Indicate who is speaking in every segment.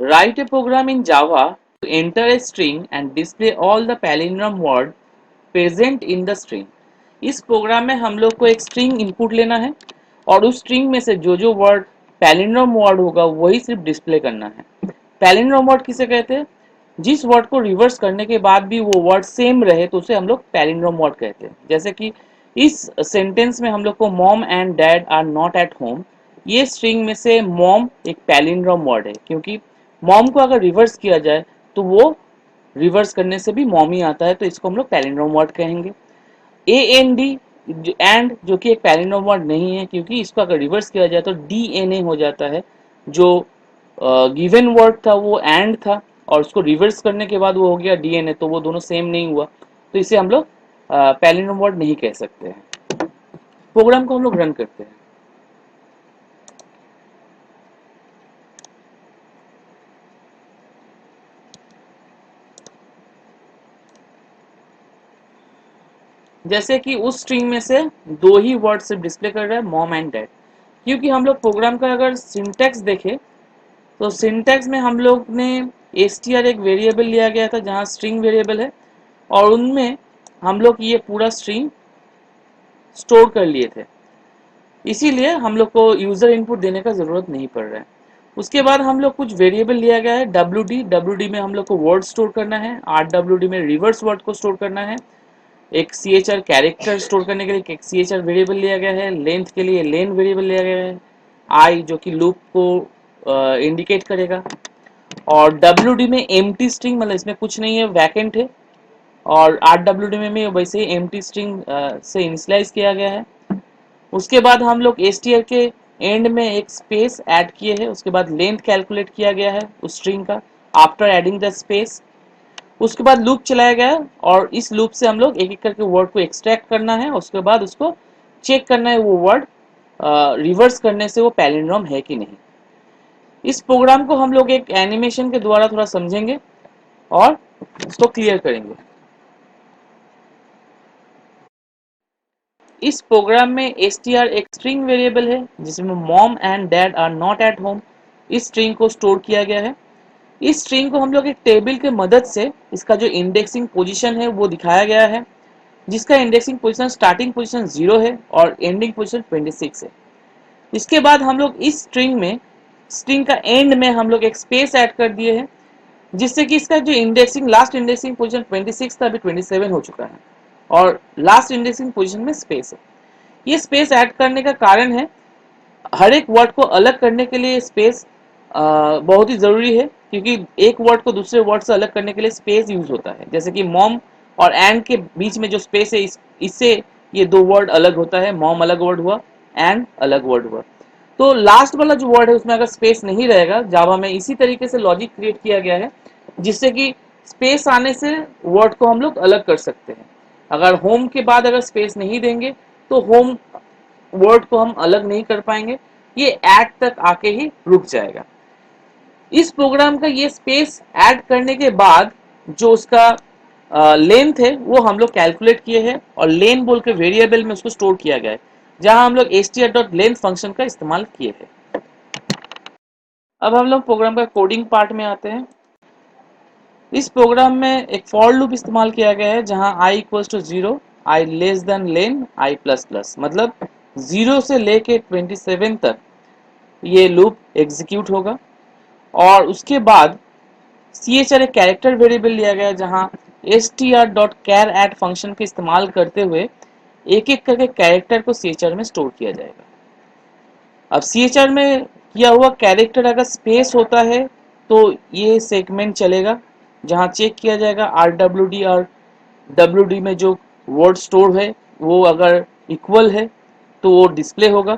Speaker 1: Write a program in Java to enter a string and display all the palindrome word present in the string. इस programme में हम लोग को एक string input लेना है और उस स्ट्रिंग में से जो जो वर्ड पैलिंड्रोम वर्ड होगा वही सिर्फ डिस्प्ले करना है। पैलिंड्रोम वर्ड किसे कहते हैं? जिस वर्ड को रिवर्स करने के बाद भी वो वर्ड सेम रहे तो उसे हम लोग पैलिंड्रोम वर्ड कहते हैं। जैसे कि इस सेंटेंस में हम लोग को mom and dad are not at home, ये स्ट्रिंग में से मॉम एक पैलिंड्रोम वर्ड है, क्योंकि मॉम को अगर रिवर्स किया जाए तो वो रिवर्स करने से भी मॉम ही आता है, तो इसको हम लोग पैलिंड्रोम वर्ड कहेंगे। ए एन डी एंड जो कि एक पैलिंड्रोम वर्ड नहीं है, क्योंकि इसको अगर रिवर्स किया जाए तो डी एन ए हो जाता है। जो गिवन वर्ड था वो एंड था और उसको रिवर्स करने के बाद वो हो गया डी एन ए, तो वो दोनों सेम नहीं हुआ, तो इसे हम लोग पैलिंड्रोम वर्ड नहीं कह सकते हैं। प्रोग्राम को हम लोग रन करते हैं। जैसे कि उस स्ट्रिंग में से दो ही वर्ड सिर्फ डिस्प्ले कर रहा है, मॉम एंड डैड। क्योंकि हम लोग प्रोग्राम का अगर सिंटैक्स देखें तो सिंटैक्स में हम लोग ने str एक वेरिएबल लिया गया था जहां स्ट्रिंग वेरिएबल है, और उनमें हम लोग ये पूरा स्ट्रिंग स्टोर कर लिए थे, इसीलिए हम लोग को यूजर इनपुट देने का जरूरत नहीं पड़ रहा है। उसके बाद हम लोग कुछ वेरिएबल लिया गया है wd में हम लोग को वर्ड स्टोर करना है, rwd में रिवर्स वर्ड को स्टोर करना है, एक chr कैरेक्टर स्टोर करने के लिए एक chr वेरिएबल लिया गया है, लेंथ के लिए लेन वेरिएबल लिया गया है, आई जो कि लूप को इंडिकेट करेगा, और wd में एम्प्टी स्ट्रिंग मतलब इसमें कुछ नहीं है, वैकेंट है, और rwd में वैसे ही एम्प्टी स्ट्रिंग से इनिशियलाइज किया गया है। उसके बाद हम लोग str के एंड में एक स्पेस ऐड किए हैं, उसके बाद लेंथ कैलकुलेट किया गया है उस स्ट्रिंग का आफ्टर एडिंग द स्पेस। उसके बाद लूप चलाया गया और इस लूप से हम लोग एक एक करके वर्ड को एक्सट्रैक्ट करना है, उसके बाद उसको चेक करना है वो वर्ड रिवर्स करने से वो पैलिंड्रोम है कि नहीं। इस प्रोग्राम को हम लोग एक एनिमेशन के द्वारा थोड़ा समझेंगे और इसको क्लियर करेंगे। इस प्रोग्राम में str एक स्ट्रिंग वेरिएबल है जिसमें mom and dad are not at home इस स्ट्रिंग को स्टोर किया गया है। इस स्ट्रिंग को हम लोग एक टेबल के मदद से इसका जो इंडेक्सिंग पोजीशन है वो दिखाया गया है, जिसका इंडेक्सिंग पोजीशन स्टार्टिंग पोजीशन 0 है और एंडिंग पोजीशन 26 है। इसके बाद हम लोग इस स्ट्रिंग का एंड में हम लोग एक स्पेस ऐड कर दिए हैं, जिससे कि इसका जो इंडेक्सिंग लास्ट इंडेक्सिंग पोजीशन 26 था अभी 27 हो चुका है और लास्ट इंडेक्सिंग पोजीशन में स्पेस है। ये स्पेस ऐड करने का कारण है हर एक वर्ड को अलग करने के लिए स्पेस बहुत ही ज़रूरी है, क्योंकि एक वर्ड को दूसरे वर्ड से अलग करने के लिए स्पेस यूज होता है। जैसे कि मॉम और एंड के बीच में जो स्पेस है इससे ये दो वर्ड अलग होता है, मॉम अलग वर्ड हुआ, एंड अलग वर्ड हुआ। तो लास्ट वाला जो वर्ड है उसमें अगर स्पेस नहीं रहेगा, जावा में इसी तरीके से लॉजिक क्रिएट किया गया है जिससे कि स्पेस आने से वर्ड को हम लोग अलग कर सकते हैं। अगर होम के बाद अगर स्पेस नहीं देंगे तो होम वर्ड को हम अलग नहीं कर पाएंगे, ये ऐड तक आके ही रुक जाएगा। इस प्रोग्राम का ये स्पेस ऐड करने के बाद जो उसका लेंथ है वो हम लोग कैलकुलेट किए हैं और लेन बोल के वेरिएबल में उसको स्टोर किया गया है, जहां हम लोग str.length फंक्शन का इस्तेमाल किए हैं। अब हम लोग प्रोग्राम का कोडिंग पार्ट में आते हैं। इस प्रोग्राम में एक फॉर लूप इस्तेमाल किया गया है जहां i equals to 0, i less than len i plus plus, मतलब 0 से लेके 27 तक ये लूप एग्जीक्यूट होगा। और उसके बाद chr एक कैरेक्टर वेरिएबल लिया गया है जहां str.char फंक्शन के इस्तेमाल करते हुए एक एक करके कैरेक्टर को chr में स्टोर किया जाएगा। अब chr में किया हुआ कैरेक्टर अगर स्पेस होता है तो ये सेगमेंट चलेगा, जहां चेक किया जाएगा rwd और wd में जो वर्ड स्टोर है वो अगर इक्वल है तो वो डिस्प्ले होगा,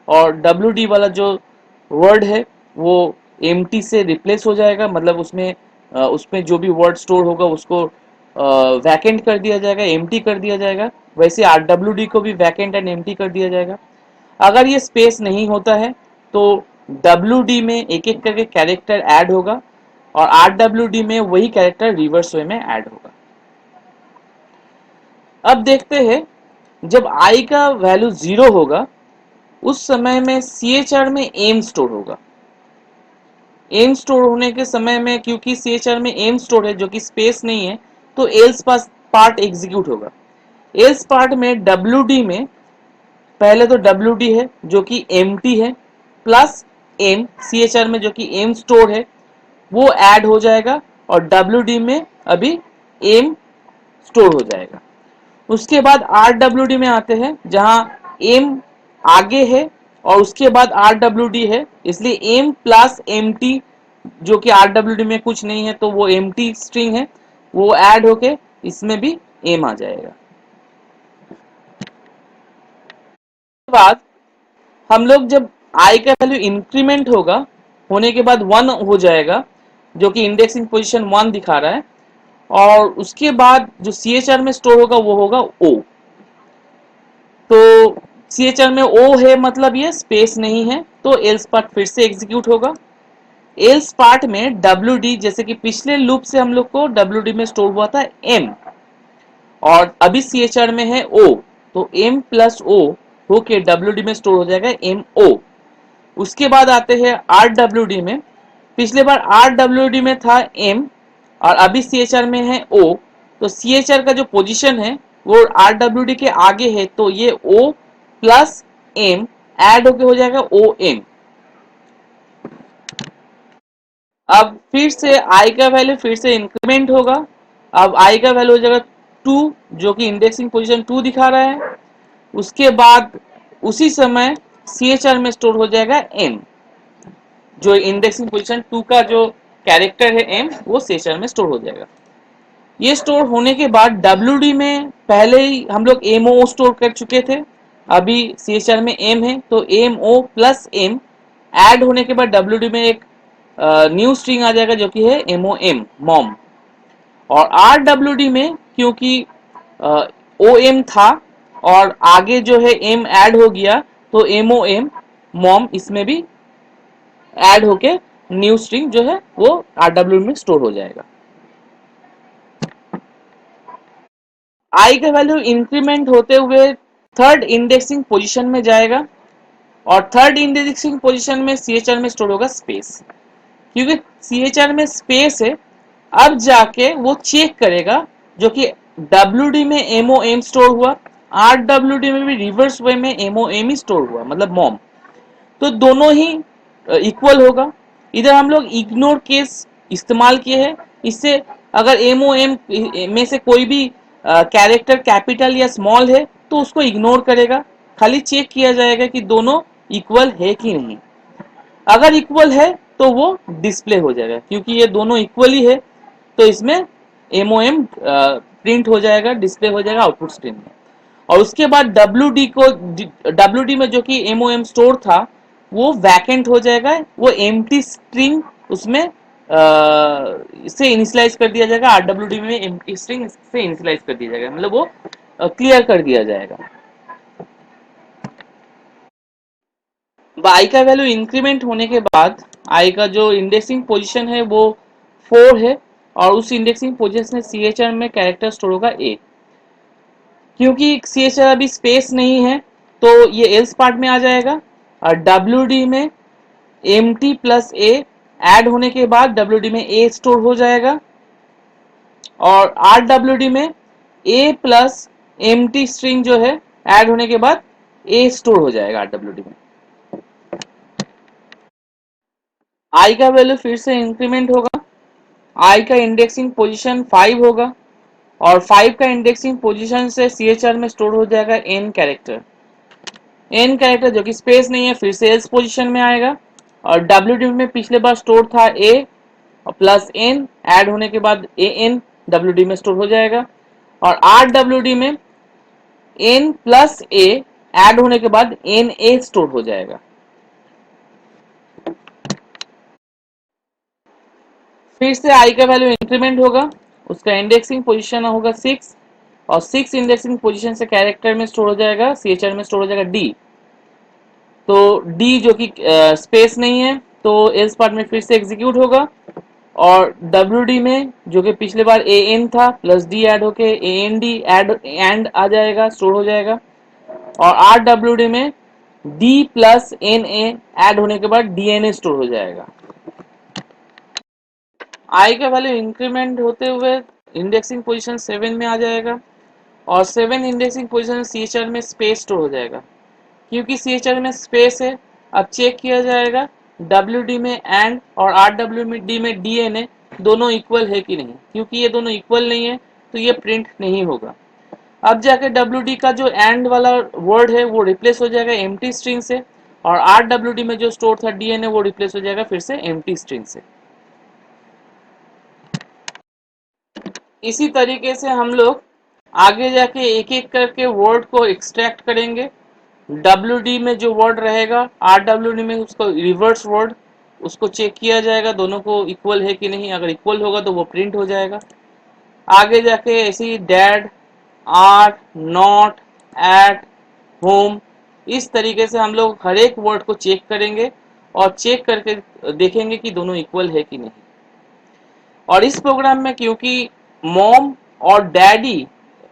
Speaker 1: और wd वाला जो वर्ड है वो एम्प्टी से रिप्लेस हो जाएगा, मतलब उसमें जो भी वर्ड स्टोर होगा उसको वैकेंट कर दिया जाएगा, एम्प्टी कर दिया जाएगा। वैसे rwd को भी वैकेंट एंड एम्प्टी कर दिया जाएगा। अगर ये स्पेस नहीं होता है तो wd में एक एक करके कैरेक्टर ऐड होगा और rwd में वही कैरेक्टर रिवर्स वे में ऐड होगा। अब देखते हैं जब i का वैल्यू 0 होगा उस समय में chr में एम स्टोर होगा। एम स्टोर होने के समय में क्योंकि CHR में एम स्टोर है जो कि स्पेस नहीं है, तो एल्स पार्ट एग्जीक्यूट होगा। एल्स पार्ट में WD में पहले तो WD है जो कि एम्प्टी है, प्लस एम CHR में जो कि एम स्टोर है वो ऐड हो जाएगा, और WD में अभी एम स्टोर हो जाएगा। उसके बाद RWD में आते हैं जहां एम आगे है और उसके बाद RWD है, इसलिए एम प्लस एम टी जो कि RWD में कुछ नहीं है तो वो एम टी स्ट्रिंग है, वो ऐड होके इसमें भी एम आ जाएगा। उसके बाद हम लोग जब आई का वैल्यू इंक्रीमेंट होगा होने के बाद 1 हो जाएगा जो कि इंडेक्सिंग पोजीशन 1 दिखा रहा है, और उसके बाद जो CHR में स्टोर होगा वो होगा O। तो CHR में O है मतलब ये स्पेस नहीं है, तो एल्स पार्ट फिर से एग्जीक्यूट होगा। एल्स पार्ट में WD जैसे कि पिछले लूप से हम लोग को WD में स्टोर हुआ था M, और अभी CHR में है O, तो M प्लस O होके WD में स्टोर हो जाएगा MO। उसके बाद आते हैं RWD में, पिछले बार RWD में था M और अभी CHR में है O, तो CHR का जो पोजीशन है वो RWD के आगे है, तो ये O प्लस M ऐड होके हो जाएगा OM। अब फिर से I का वैल्यू फिर से इंक्रीमेंट होगा, अब I का वैल्यू हो जाएगा 2 जो कि इंडेक्सिंग पोजीशन 2 दिखा रहा है। उसके बाद उसी समय CHR में स्टोर हो जाएगा M, जो इंडेक्सिंग पोजीशन 2 का जो कैरेक्टर है M वो CHR में स्टोर हो जाएगा। ये स्टोर होने के बाद WD में पहले ही हम लोग MO स्टोर कर चुके थे, अभी CHR में M है तो MO प्लस M ऐड होने के बाद WD में एक न्यू स्ट्रिंग आ जाएगा जो कि है MOM मॉम। और RWD में क्योंकि OM था और आगे जो है M ऐड हो गया, तो MOM मॉम इसमें भी ऐड होके न्यू स्ट्रिंग जो है वो RWD में स्टोर हो जाएगा। आई का वैल्यू इंक्रीमेंट होते हुए थर्ड इंडेक्सिंग पोजीशन में जाएगा, और थर्ड इंडेक्सिंग पोजीशन में CHR में स्टोर होगा स्पेस। क्योंकि CHR में स्पेस है, अब जाके वो चेक करेगा जो कि WD में MOM स्टोर हुआ, RWD में भी रिवर्स वे में MOM ही स्टोर हुआ मतलब मॉम, तो दोनों ही इक्वल होगा। इधर हम लोग इग्नोर केस इस्तेमाल किए हैं, इससे अगर MOM में से कोई भी कैरेक्टर कैपिटल या स्मॉल है तो उसको इग्नोर करेगा, खाली चेक किया जाएगा कि दोनों इक्वल है कि नहीं। अगर इक्वल है तो वो डिस्प्ले हो जाएगा, क्योंकि ये दोनों इक्वली है तो इसमें MOM प्रिंट हो जाएगा, डिस्प्ले हो जाएगा आउटपुट स्क्रीन में। और उसके बाद WD में जो कि MOM स्टोर था वो वैकेंट हो जाएगा, वो एम्प्टी स्ट्रिंग उसमें से इनिशियलाइज कर दिया जाएगा, RWD में एम्प्टी स्ट्रिंग से इनिशियलाइज कर दिया जाएगा, मतलब वो क्लियर कर दिया जाएगा। आई का वैल्यू इंक्रीमेंट होने के बाद आई का जो इंडेक्सिंग पोजीशन है वो 4 है, और उस इंडेक्सिंग पोजीशन से CHR में कैरेक्टर स्टोर होगा A। क्योंकि CHR अभी स्पेस नहीं है तो ये एल्स पार्ट में आ जाएगा, और WD में MT प्लस A ऐड होने के बाद WD में A स्टोर हो जाएगा, और RWD में A प्लस MT स्ट्रिंग जो है ऐड होने के बाद A स्टोर हो जाएगा RWD में। I का वैल्यू फिर से इंक्रीमेंट होगा, I का इंडेक्सिंग पोजीशन 5 होगा, और 5 का इंडेक्सिंग पोजीशन से CHR में स्टोर हो जाएगा N कैरेक्टर। N कैरेक्टर जो कि स्पेस नहीं है फिर से एल्स पोजीशन में आएगा, और WD में पिछले बार स्टोर था A और प्लस N ऐड होने के बाद AN WD में स्टोर हो जाएगा, और RWD में N प्लस A ऐड होने के बाद NA स्टोर हो जाएगा। फिर से I का वैल्यू इंक्रीमेंट होगा, उसका इंडेक्सिंग पोजीशन होगा 6, और 6 इंडेक्सिंग पोजीशन से कैरेक्टर में स्टोर हो जाएगा, CHR में स्टोर हो जाएगा D। तो D जो कि स्पेस नहीं है तो एल्स पार्ट में फिर से एग्जीक्यूट होगा, और WD में जो कि पिछले बार AN था प्लस D ऐड होके AND एंड आ जाएगा, स्टोर हो जाएगा, और RWD में D प्लस NA ऐड होने के बाद DNA स्टोर हो जाएगा। आई का वैल्यू इंक्रीमेंट होते हुए इंडेक्सिंग पोजीशन 7 में आ जाएगा और 7 indexing position C H R में स्पेस स्टोर हो जाएगा। क्योंकि सी एच आर में स्पेस है, अब चेक किया जाएगा डब्ल्यू डी में एंड और आर डब्ल्यू डी में डी एन ए दोनों इक्वल है कि नहीं। क्योंकि ये दोनों इक्वल नहीं है तो ये प्रिंट नहीं होगा। अब जाके डब्ल्यू डी का जो एंड वाला वर्ड है वो रिप्लेस हो जाएगा एम्प्टी स्ट्रिंग से और आर डब्ल्यू डी में जो स्टोर था डी एन ए वो रिप्लेस हो जाएगा फिर से एम्प्टी स्ट्रिंग से। इसी तरीके से हम लोग आगे जाके एक एक करके वर्ड को एक्सट्रैक्ट करेंगे। डब्ल्यू डी में जो वर्ड रहेगा आर डब्ल्यू डी में उसको रिवर्स वर्ड उसको चेक किया जाएगा दोनों को इक्वल है कि नहीं। अगर इक्वल होगा तो वो प्रिंट हो जाएगा। आगे जाके ऐसे ही dad, are, not, at, home, इस तरीके से हम लोग हर एक वर्ड को चेक करेंगे और चेक करके देखेंगे कि दोनों इक्वल है कि नहीं। और इस प्रोग्राम में क्योंकि मॉम और डैडी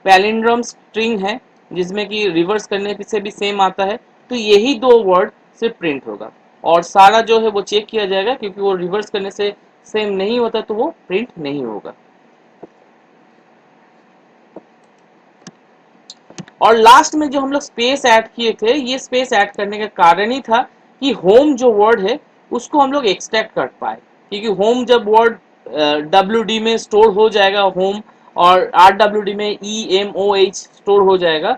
Speaker 1: पैलिंड्रोम स्ट्रिंग है जिसमें कि रिवर्स करने से भी सेम आता है, तो यही दो वर्ड सिर्फ प्रिंट होगा और सारा जो है वो चेक किया जाएगा क्योंकि वो रिवर्स करने से सेम नहीं होता तो वो प्रिंट नहीं होगा। और लास्ट में जो हम लोग स्पेस ऐड किए थे, ये स्पेस ऐड करने का कारण ही था कि होम जो वर्ड है उसको हम लोग एक्सट्रैक्ट कर पाए। क्योंकि होम जब वर्ड डब्ल्यू डी में स्टोर हो जाएगा होम और आर डब्ल्यू डी में E M O H store हो जाएगा,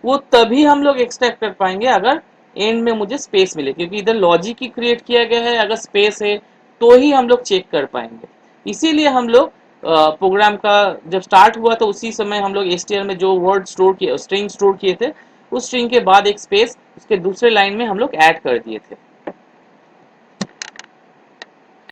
Speaker 1: वो तभी हम लोग एक्सट्रैक्ट कर पाएंगे अगर एंड में मुझे स्पेस मिले। क्योंकि इधर लॉजिक ही क्रिएट किया गया है, अगर स्पेस है तो ही हम लोग चेक कर पाएंगे। इसीलिए हम लोग प्रोग्राम का जब स्टार्ट हुआ तो उसी समय हम लोग एसटीआर में जो वर्ड स्टोर किए, स्ट्रिंग स्टोर किए थे, उस स्ट्रिंग के बाद एक स्पेस उसके दूसरे लाइन में हम लोग ऐड कर दिए थे।